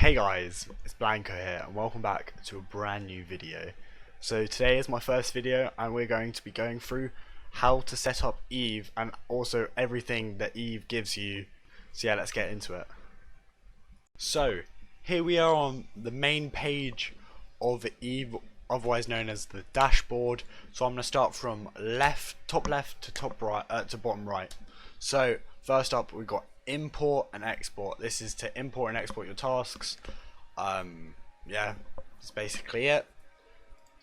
Hey guys, it's Blanco here and welcome back to a brand new video. So today is my first video and we're going to be going through how to set up Eve and also everything that Eve gives you. So yeah, let's get into it. So here we are on the main page of Eve, otherwise known as the dashboard. So I'm going to start from top left to top right, to bottom right. So first up we've got import and export. This is to import and export your tasks. Yeah, that's basically it.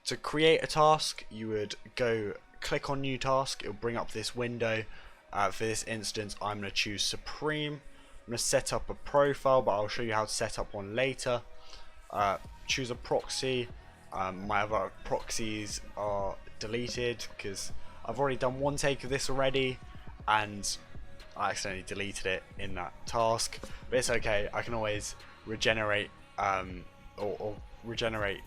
To create a task, you would go click on new task. It'll bring up this window. For this instance, I'm going to choose Supreme. I'm going to set up a profile, but I'll show you how to set up one later. Choose a proxy. My other proxies are deleted because I've already done one take of this already and I accidentally deleted it in that task, but it's okay. I can always regenerate or regenerate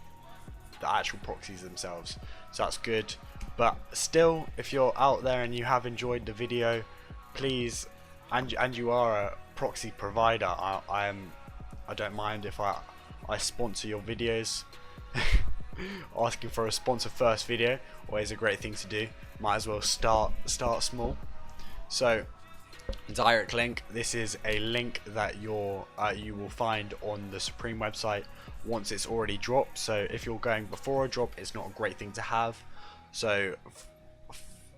the actual proxies themselves, so that's good. But still, if you're out there and you have enjoyed the video, please, and you are a proxy provider, I don't mind if I sponsor your videos. Asking for a sponsor first video always a great thing to do. Might as well start small. So direct link, this is a link that you will find on the Supreme website once it's already dropped. So if you're going before a drop, it's not a great thing to have. So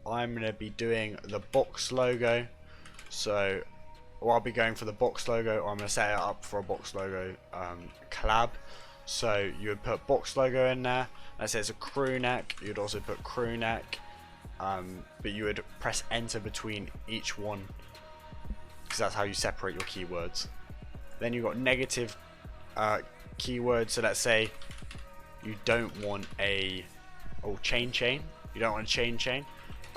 I'm going to be doing the box logo. So I'll be going for the box logo, or I'm going to set it up for a box logo collab. So you would put box logo in there. Let's say it's a crew neck, you'd also put crew neck, but you would press enter between each one because that's how you separate your keywords. Then you've got negative keywords. So let's say you don't want a chain. You don't want a chain.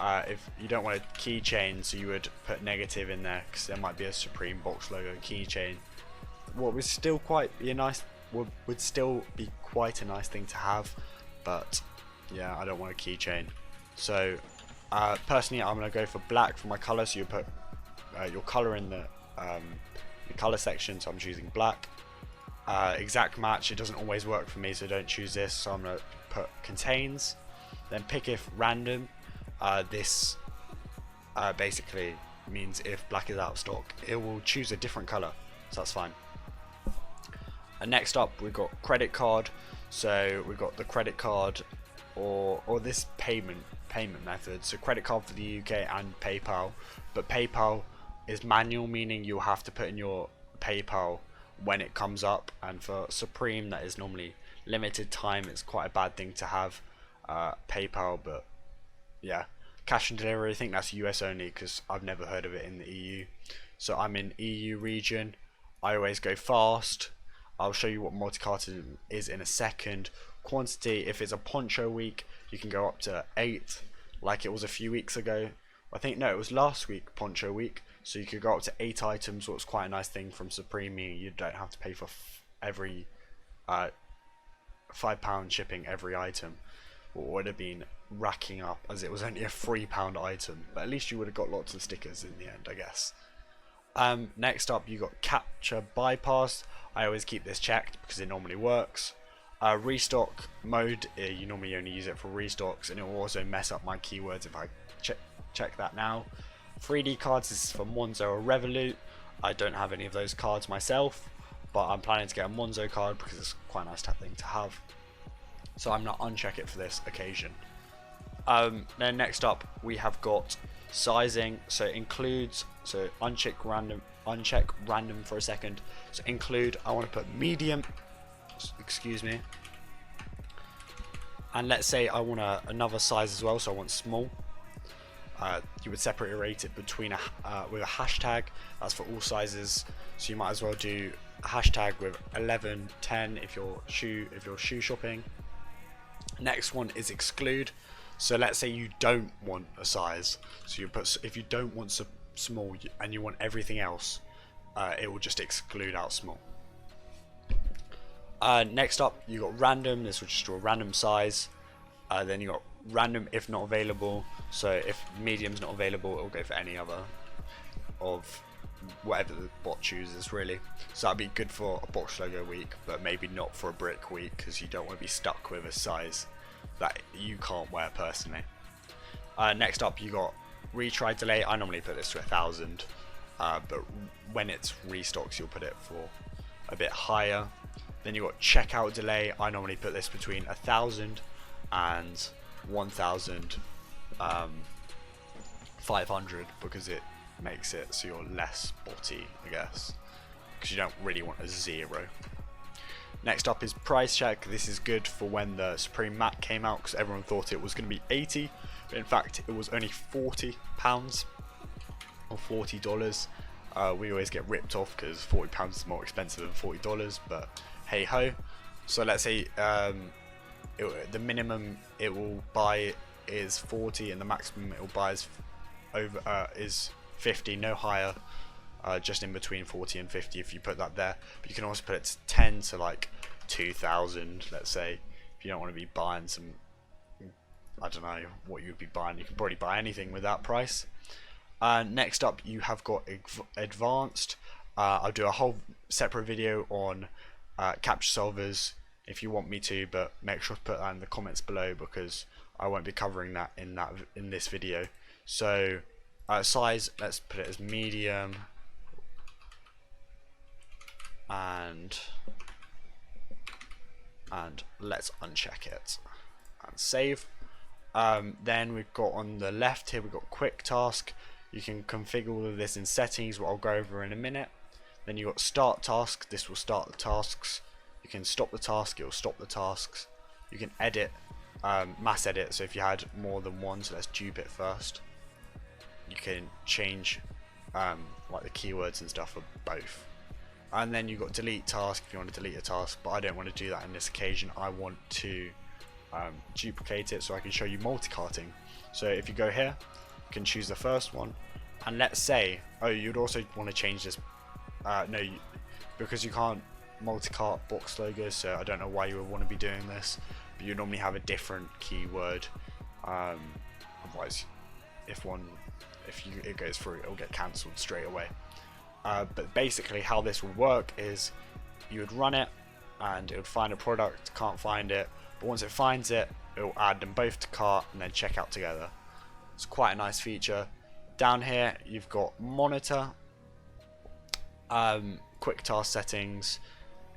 If you don't want a keychain, so you would put negative in there because there might be a Supreme box logo keychain. What would still be quite a nice thing to have, but yeah, I don't want a keychain. So personally, I'm going to go for black for my color. So you put your color in the color section, so I'm choosing black. Exact match, it doesn't always work for me, so don't choose this. So I'm going to put contains, then pick if random. This basically means if black is out of stock, it will choose a different color, so that's fine. And next up we've got credit card. So we've got the credit card or this payment method. So credit card for the UK and PayPal, but PayPal is manual, meaning you'll have to put in your PayPal when it comes up, and for Supreme that is normally limited time. It's quite a bad thing to have PayPal, but yeah, cash and delivery, I think that's US only because I've never heard of it in the EU. So I'm in EU region. I always go fast. I'll show you what multi-carton is in a second. Quantity, if it's a poncho week, you can go up to 8, like it was a few weeks ago. I think, no, it was last week, poncho week. So you could go up to 8 items, so it's quite a nice thing from Supreme, meaning you don't have to pay for every £5 shipping every item. What would have been racking up, as it was only a £3 item, but at least you would have got lots of stickers in the end, I guess. Next up, you got capture bypass. I always keep this checked because it normally works. Restock mode, you normally only use it for restocks, and it will also mess up my keywords if I check that now. 3D cards, this is for Monzo or Revolut. I don't have any of those cards myself, but I'm planning to get a Monzo card because it's quite a nice thing to have. So I'm not uncheck it for this occasion. Then next up we have got sizing. So it includes, so uncheck random for a second. So include, I want to put medium, excuse me, and let's say I want another size as well, so I want small. You would separate it between with a hashtag. That's for all sizes, so you might as well do a hashtag with 11, 10 if you're shoe shopping. Next one is exclude. So let's say you don't want a size, so you put, if you don't want small and you want everything else, it will just exclude out small. Next up you got random. This will just do a random size. Then you got random if not available. So if medium's not available, it will go for any other of whatever the bot chooses really. So that'd be good for a box logo week, but maybe not for a brick week, because you don't want to be stuck with a size that you can't wear personally. Next up, you got retry delay. I normally put this to 1,000, but when it's restocks, you'll put it for a bit higher. Then you got checkout delay. I normally put this between 1,000 and 1,500, because it makes it so you're less botty, I guess, because you don't really want a 0. Next up is price check. This is good for when the Supreme Matte came out, because everyone thought it was going to be 80, but in fact it was only £40 or $40. We always get ripped off because £40 is more expensive than $40, but hey ho. So let's say the minimum it will buy is 40 and the maximum it will buy is 50, no higher, just in between 40 and 50 if you put that there. But you can also put it to 10 to like 2,000, let's say, if you don't want to be buying some, I don't know what you would be buying. You can probably buy anything with that price. Next up, you have got advanced. I'll do a whole separate video on capture solvers if you want me to, but make sure to put that in the comments below, because I won't be covering that in this video. So size, let's put it as medium, and let's uncheck it and save. Then we've got on the left here, we've got quick task. You can configure all of this in settings, what I'll go over in a minute. Then you've got start task. This will start the tasks. You can stop the task, it will stop the tasks. You can edit, mass edit, so if you had more than one, so let's dupe it first. You can change like the keywords and stuff for both. And then you've got delete task if you want to delete a task, but I don't want to do that in this occasion. I want to duplicate it so I can show you multi-carting. So if you go here, you can choose the first one, and let's say, oh, you'd also want to change this, no, because you can't multi-cart box logos, so I don't know why you would want to be doing this, but you normally have a different keyword. Otherwise, if it goes through, it'll get cancelled straight away. But basically how this will work is you would run it and it would find a product, can't find it, but once it finds it, it will add them both to cart and then check out together. It's quite a nice feature. Down here you've got monitor, quick task settings.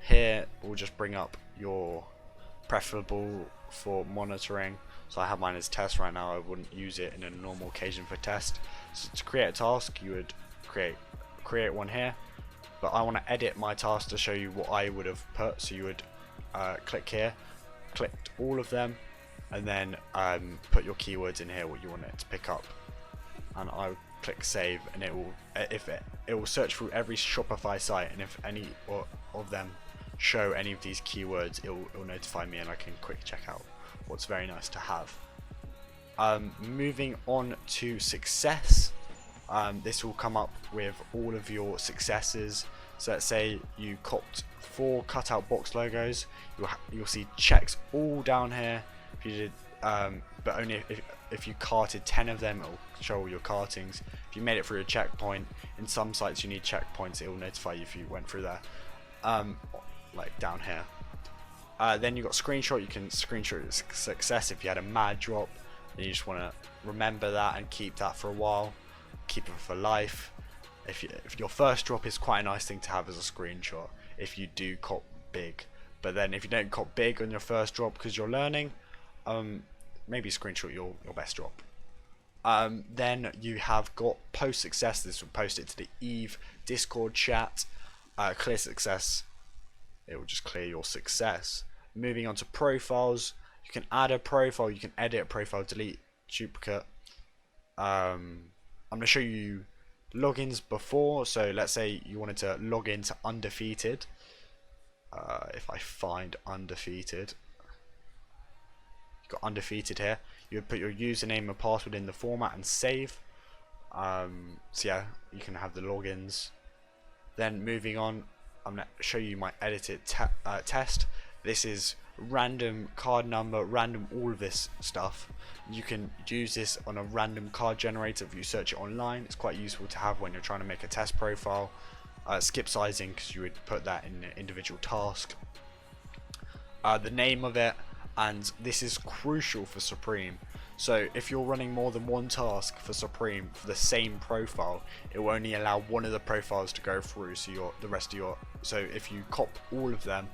Here we'll just bring up your preferable for monitoring. So I have mine as test right now. I wouldn't use it in a normal occasion for test. So to create a task, you would create one here, but I want to edit my task to show you what I would have put. So you would click here, click all of them, and then put your keywords in here, what you want it to pick up, and I would click save, and it will search through every Shopify site, and if any of them show any of these keywords, it will notify me and I can quick check out. What's very nice to have. Moving on to success, this will come up with all of your successes. So let's say you copped 4 cutout box logos, you'll see checks all down here. If you did, but only if you carted 10 of them, it'll show all your cartings. If you made it through a checkpoint, in some sites you need checkpoints, it will notify you if you went through there, like down here. Then you got screenshot. You can screenshot your success if you had a mad drop and you just want to remember that and keep that for a while, keep it for life. If your first drop is quite a nice thing to have as a screenshot if you do cop big, but then if you don't cop big on your first drop because you're learning, maybe screenshot your best drop. Then you have got post success. This will post it to the Eve Discord chat. Clear success, it will just clear your success. Moving on to profiles, you can add a profile, you can edit a profile, delete, duplicate. I'm going to show you logins before. So let's say you wanted to log into undefeated. If I find undefeated, you've got undefeated here. You would put your username and password in the format and save. So yeah, you can have the logins. Then moving on, I'm going to show you my edited test. This is random card number, random all of this stuff. You can use this on a random card generator if you search it online. It's quite useful to have when you're trying to make a test profile. Skip sizing, because you would put that in an individual task. The name of it, and this is crucial for Supreme. So if you're running more than one task for Supreme for the same profile, it will only allow one of the profiles to go through. So so if you cop all of them,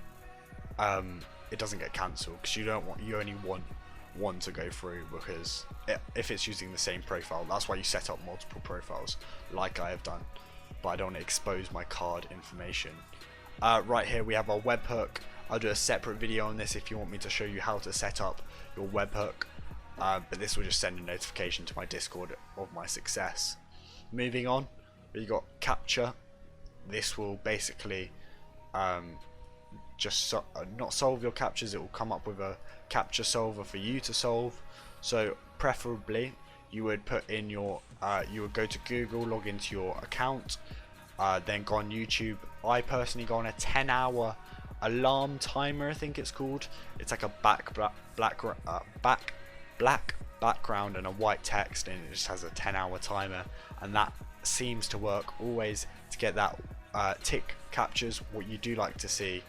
it doesn't get cancelled, because you only want one to go through, because if it's using the same profile, that's why you set up multiple profiles like I have done, but I don't want to expose my card information. Right here we have our webhook. I'll do a separate video on this if you want me to show you how to set up your webhook, but this will just send a notification to my Discord of my success. Moving on, we got capture. This will basically not solve your captures, it will come up with a capture solver for you to solve. So preferably you would put in your you would go to Google, log into your account, then go on YouTube. I personally go on a 10-hour alarm timer, I think it's called. It's like a black background and a white text, and it just has a 10-hour timer, and that seems to work always to get that tick captures what you do like to see.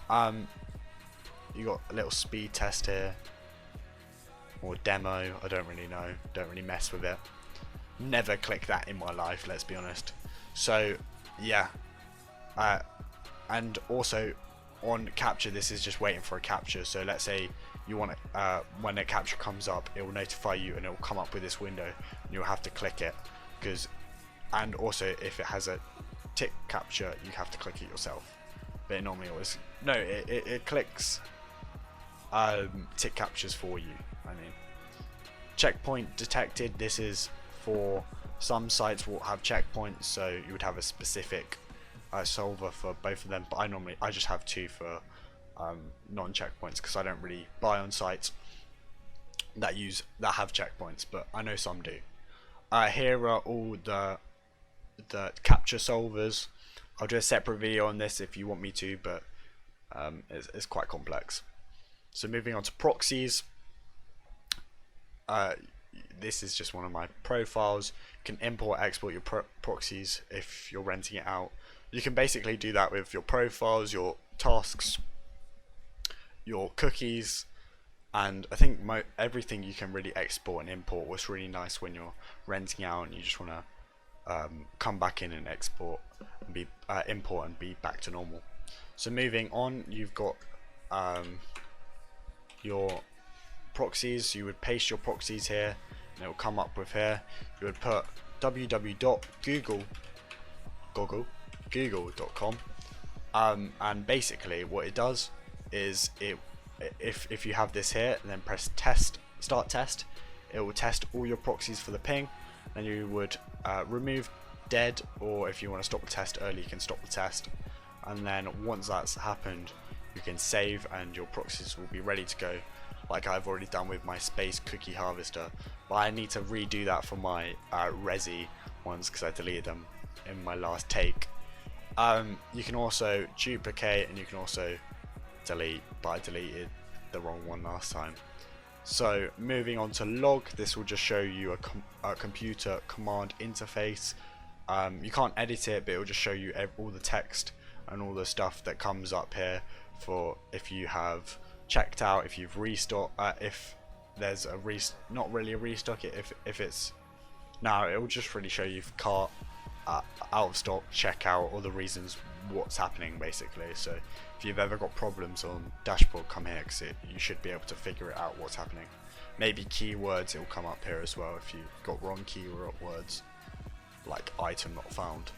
You got a little speed test here, or demo, I don't really know, don't really mess with it. Never click that in my life, let's be honest. So yeah, and also on capture, this is just waiting for a capture. So let's say you want to, when a capture comes up, it will notify you and it will come up with this window, and you'll have to click it, and also if it has a tick capture, you have to click it yourself. But it normally always, no, it clicks tick captures for you. I mean, checkpoint detected, this is for some sites will have checkpoints, so you would have a specific solver for both of them, but I just have two for non-checkpoints, because I don't really buy on sites that have checkpoints, but I know some do. Here are all the capture solvers. I'll do a separate video on this if you want me to, but it's quite complex. So moving on to proxies. This is just one of my profiles. You can import, export your proxies if you're renting it out. You can basically do that with your profiles, your tasks, your cookies, and I think everything you can really export and import. What's really nice when you're renting out and you just want to come back in and export and be import and be back to normal. So moving on, you've got your proxies. You would paste your proxies here and it will come up with here. You would put www.google.com, and basically what it does is if you have this here and then press start test, it will test all your proxies for the ping. Then you would remove dead, or if you want to stop the test early, you can stop the test, and then once that's happened, you can save and your proxies will be ready to go, like I've already done with my space cookie harvester. But I need to redo that for my Resi ones because I deleted them in my last take. You can also duplicate and you can also delete, but I deleted the wrong one last time. So moving on to log, this will just show you a computer command interface. You can't edit it, but it will just show you all the text and all the stuff that comes up here for if you have checked out, if you've restocked, if there's a not really a restock, if it's no, it will just really show you cart out of stock, checkout, or the reasons what's happening basically. So if you've ever got problems on dashboard, come here because you should be able to figure it out what's happening. Maybe keywords, it will come up here as well if you got wrong keywords like item not found.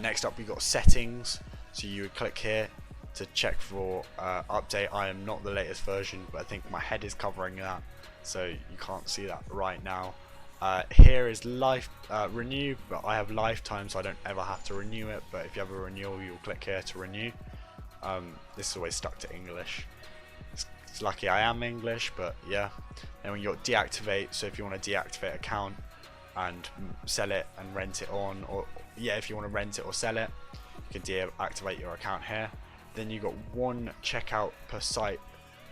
Next up we got settings, so you would click here to check for update. I am not the latest version, but I think my head is covering that, so you can't see that right now. Here is renew, but I have lifetime, so I don't ever have to renew it. But if you have a renewal, you'll click here to renew. This is always stuck to English. It's lucky I am English, but yeah. Then when you got deactivate, so if you want to deactivate account and sell it and rent it on, or yeah, if you want to rent it or sell it, you can deactivate your account here. Then you got one checkout per site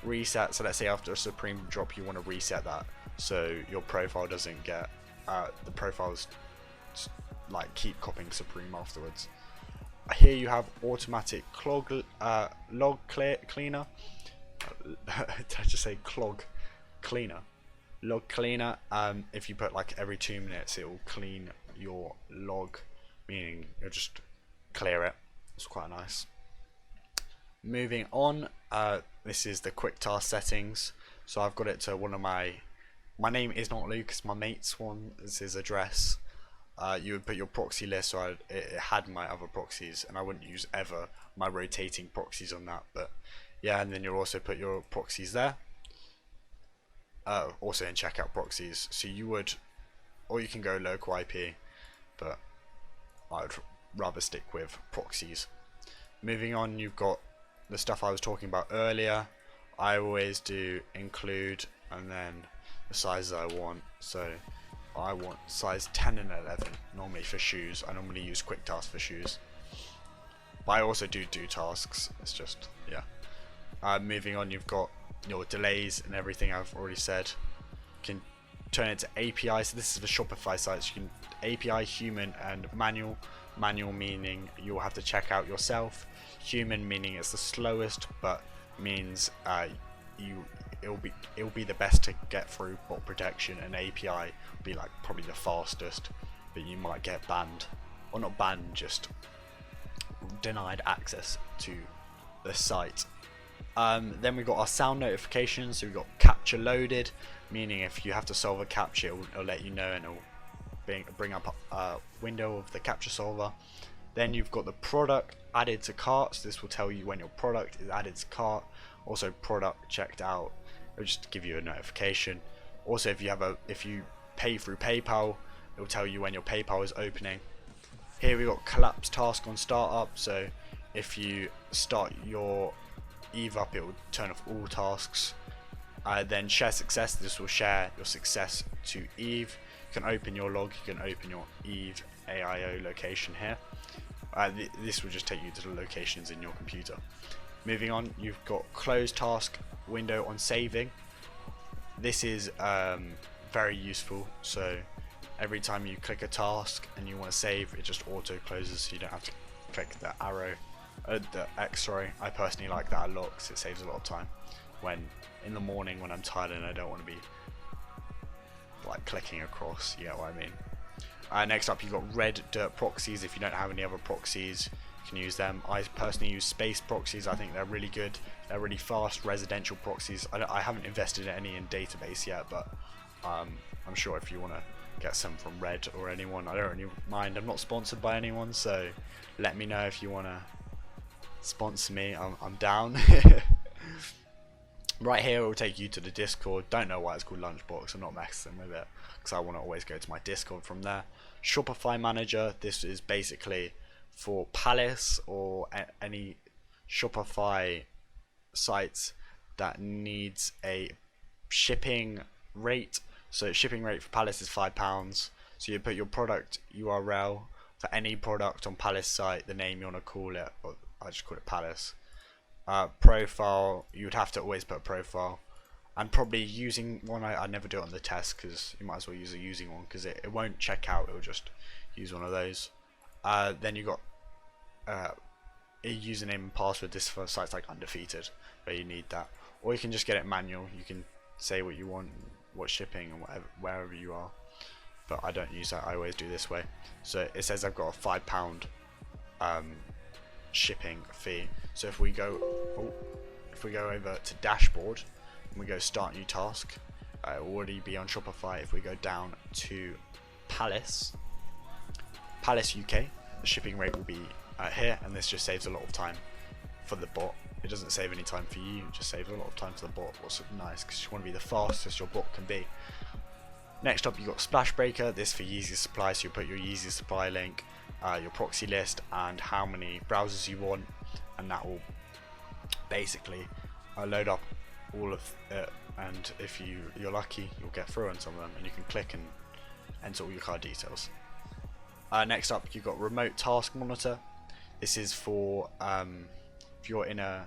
reset. So let's say after a supreme drop you want to reset that so your profile doesn't get the profiles like keep copying supreme afterwards. Here you have automatic log cleaner. Did I just say clog cleaner? Log cleaner. If you put like every 2 minutes, it will clean your log, meaning you'll just clear it. It's quite nice. Moving on, this is the quick task settings. So I've got it to one of my name is not Luke, it's my mate's one. This is his address. You would put your proxy list, so it had my other proxies, and I wouldn't use ever my rotating proxies on that, but yeah. And then you'll also put your proxies there, also in checkout proxies. So you would, or you can go local IP, but I'd rather stick with proxies. Moving on, you've got the stuff I was talking about earlier. I always do include and then the sizes I want. So I want size 10 and 11 normally for shoes. I normally use quick tasks for shoes, but I also do tasks. It's just, yeah. Moving on, you've got your delays and everything I've already said. You can turn it to API. So this is for Shopify sites. You can API, human, and manual. Manual meaning you'll have to check out yourself. Human meaning it's the slowest, but means it'll be the best to get through bot protection, and API will be like probably the fastest, but you might get banned, or not banned, just denied access to the site. Then we've got our sound notifications. So we've got capture loaded, meaning if you have to solve a capture, it'll let you know, and it'll bring up a window of the capture solver. Then you've got the product added to carts. This will tell you when your product is added to cart. Also product checked out, it'll just give you a notification. Also if you pay through PayPal, it will tell you when your PayPal is opening. Here we've got collapse task on startup. So if you start your Eve up, it will turn off all tasks. Then share success. This will share your success to Eve. You can open your log, you can open your Eve AIO location here. This will just take you to the locations in your computer. Moving on, you've got close task window on saving. This is very useful. So every time you click a task and you want to save, it just auto closes, so you don't have to click the arrow, the X, sorry. I personally like that a lot because it saves a lot of time when in the morning when I'm tired and I don't want to be like clicking across, you know what I mean. Next up, you've got red dirt proxies. If you don't have any other proxies, you can use them. I personally use space proxies. I think they're really good. They're really fast residential proxies. I haven't invested in any in database yet, but I'm sure if you want to get some from Red or anyone, I don't really mind. I'm not sponsored by anyone, so let me know if you want to sponsor me. I'm down. Right here it will take you to the Discord. Don't know why it's called Lunchbox. I'm not messing with it because I want to always go to my Discord from there. Shopify Manager. This is basically for Palace or any Shopify sites that needs a shipping rate. So shipping rate for Palace is £5. So you put your product URL for any product on Palace site, the name you want to call it, or I just call it Palace. Profile, you would have to always put a profile, and probably using one. I never do it on the test because you might as well use a using one because it won't check out, it will just use one of those. Then you got a username and password. This for sites like Undefeated where you need that, or you can just get it manual. You can say what you want, what shipping and whatever, wherever you are, but I don't use that. I always do this way. So it says I've got a £5 shipping fee. So if we go over to dashboard and we go start new task, it will already be on Shopify. If we go down to Palace UK, the shipping rate will be here, and this just saves a lot of time for the bot. It doesn't save any time for you, it just saves a lot of time for the bot, what's nice because you want to be the fastest your bot can be. Next up, you got Splash Breaker. This for Yeezy Supply. So you put your Yeezy Supply link, your proxy list, and how many browsers you want, and that will basically load up all of it. And if you're lucky, you'll get through on some of them, and you can click and enter all your card details. Next up, you've got Remote Task Monitor. This is for if you're in a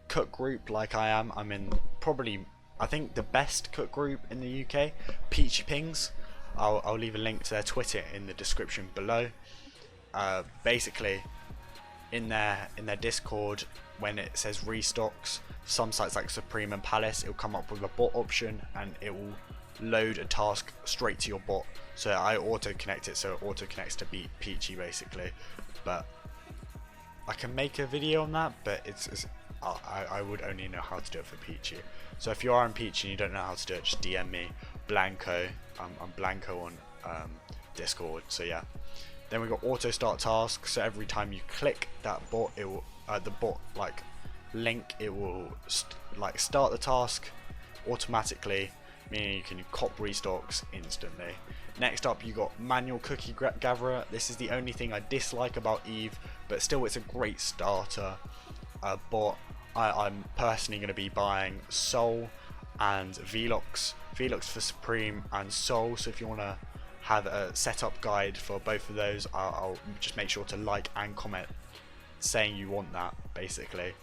cook group like I am, I'm in probably, I think, the best cook group in the UK, Peachy Pings. I'll leave a link to their Twitter in the description below. Basically, in their Discord, when it says restocks, some sites like Supreme and Palace, it'll come up with a bot option and it will load a task straight to your bot. So I auto connect it, so it auto connects to Peachy basically. But I can make a video on that, but I would only know how to do it for Peachy. So if you are in Peachy and you don't know how to do it, just DM me, Blanko. I'm Blanko on Discord. So yeah. Then we got auto start task. So every time you click that bot, it will the bot like link, it will start the task automatically, meaning you can cop restocks instantly. Next up, you got manual cookie gatherer. This is the only thing I dislike about Eve, but still it's a great starter bot. I'm personally going to be buying Soul and Velox for Supreme and Soul. So if you want to have a setup guide for both of those, I'll just make sure to like and comment saying you want that basically,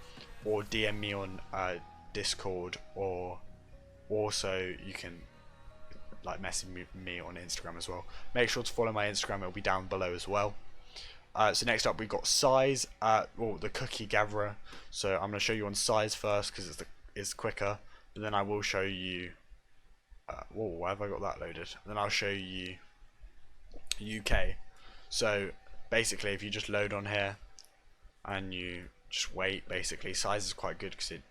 or DM me on Discord, or also you can like message me on Instagram as well. Make sure to follow my Instagram, it'll be down below as well. So next up we've got size, the cookie gatherer. So I'm going to show you on size first because it's quicker, but then I will show you why have I got that loaded? Then I'll show you UK. So basically if you just load on here and you just wait, basically size is quite good because it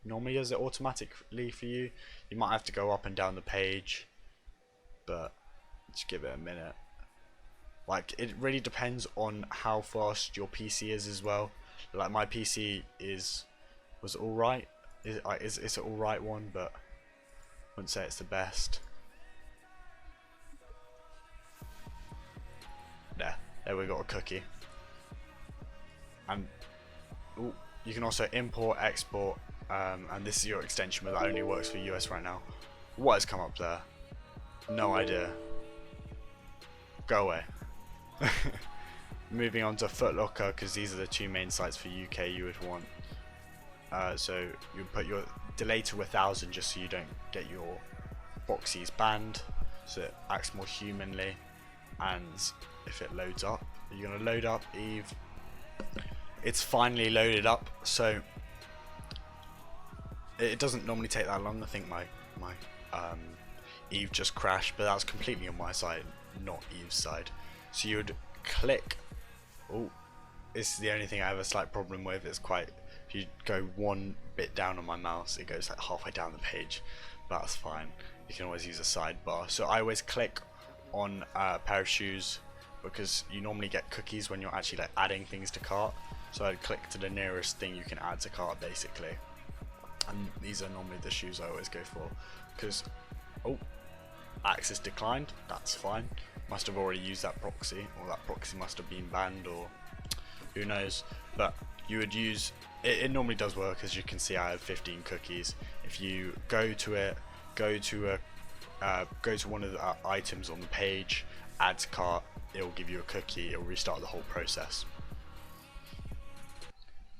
normally does it automatically for you. You might have to go up and down the page, but just give it a minute. Like, it really depends on how fast your PC is as well. Like my PC was alright. It's an alright one, but I wouldn't say it's the best. There we got a cookie. And you can also import, export, and this is your extension, but that only works for US right now. What has come up there? No idea. Go away. Moving on to Footlocker, because these are the two main sites for UK you would want. So you put your delay to 1000 just so you don't get your proxies banned, so it acts more humanly. And if it loads up, you're gonna load up Eve. It's finally loaded up, so it doesn't normally take that long. I think my Eve just crashed, but that was completely on my side, not Eve's side. So you would click. Oh, this is the only thing I have a slight problem with. It's quite, if you go one bit down on my mouse, it goes like halfway down the page, but that's fine. You can always use a sidebar. So I always click on a pair of shoes, because you normally get cookies when you're actually like adding things to cart. So I'd click to the nearest thing you can add to cart basically, and these are normally the shoes I always go for. Because access declined, that's fine, must have already used that proxy, or that proxy must have been banned, or who knows. But you would use it normally does work. As you can see, I have 15 cookies. If you go to it, go to one of the items on the page, add to cart, it will give you a cookie, it will restart the whole process.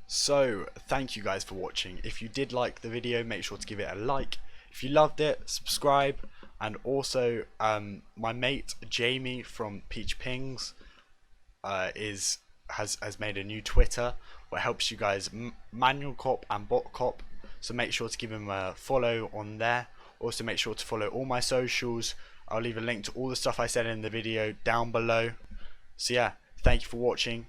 So thank you guys for watching. If you did like the video, make sure to give it a like. If you loved it, subscribe. And also my mate Jamie from Peach Pings has made a new Twitter where it helps you guys manual cop and bot cop, so make sure to give him a follow on there. Also make sure to follow all my socials. I'll leave a link to all the stuff I said in the video down below. So yeah, thank you for watching.